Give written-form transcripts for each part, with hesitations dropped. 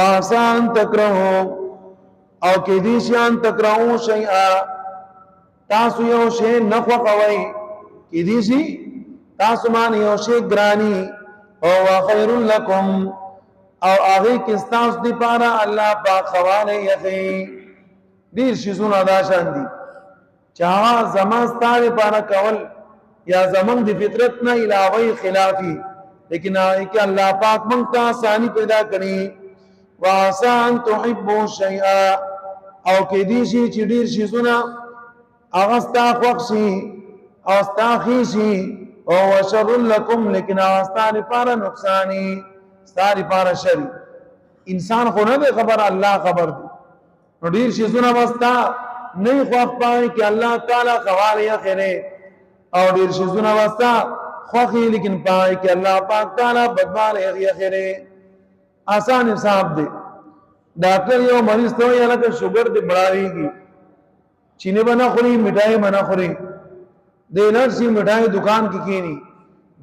آسان تکرهو او کې دي شان تکرهو شیئا تاسو یو شی نخوا قوي کې دي شي تاسو باندې یو شی ګرانی او خیر لکم او هغه کې تاسو دی پاره الله پاک خواله یخي ډیر شیزونه دا شان دي چا زما ستاره پاره کول یا زمون دی فطرت نه علاوه خلافی لیکن هغه الله پاک مونږ ته آسانی پیدا کړي واسان تحبوا شیئا او کې دي شي چې ډیر شیزونه هغه ستا خوښ شي او ستا خيشي او شر لكم لیکن واستانه پر نقصانی ستاره پر شر انسان خو نه خبر الله خبر دی نو ډیر شیزونه واستا نه خوښ پای کې الله تعالی خواله خیره او ډیر شیزونه واستا خوخي لیکن پای کې الله پاک تعالی بدمال یې خیره آسان حساب دی ډاکټر یو مریض ته یې لکه شوګر دی بڑھاويږي چینه بنا خوري مٹھائی بنا خوري د انرژي مٹھائی دکان کې کینی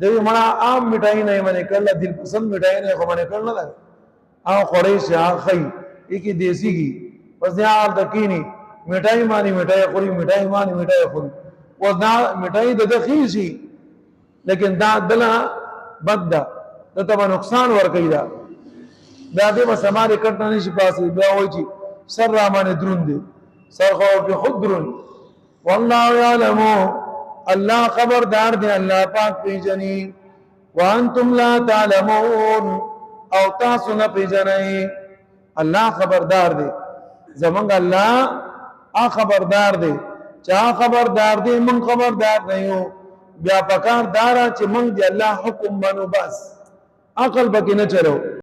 دوی مړه عام مٹھائی نه باندې کله دل پسند مٹھائی نه خو باندې کړل نه او خوري شاه خي کی دیسی کی پس نه حال دکینی مٹھائی مانی مٹھائی خوري مٹھائی مانی مٹھائی خوري و دا مٹھائی د دخیشي لیکن دا دلا بد دا ته نقصان ور کوي دا دې بس ہمارے کټنه نشي پاسي بیا وایي چې سر را باندې درون دي سر خو په خود درون والله يعلم الله خبردار دی الله پاک پیژني وانتم لا تعلمون او تاسو نه پیژنئ الله خبردار دی زمونږ الله خبردار دی چا خبردار دی من خبردار نه یو بیا پکار دارا چې من دی الله حکم منو بس عقل بکې نه چلو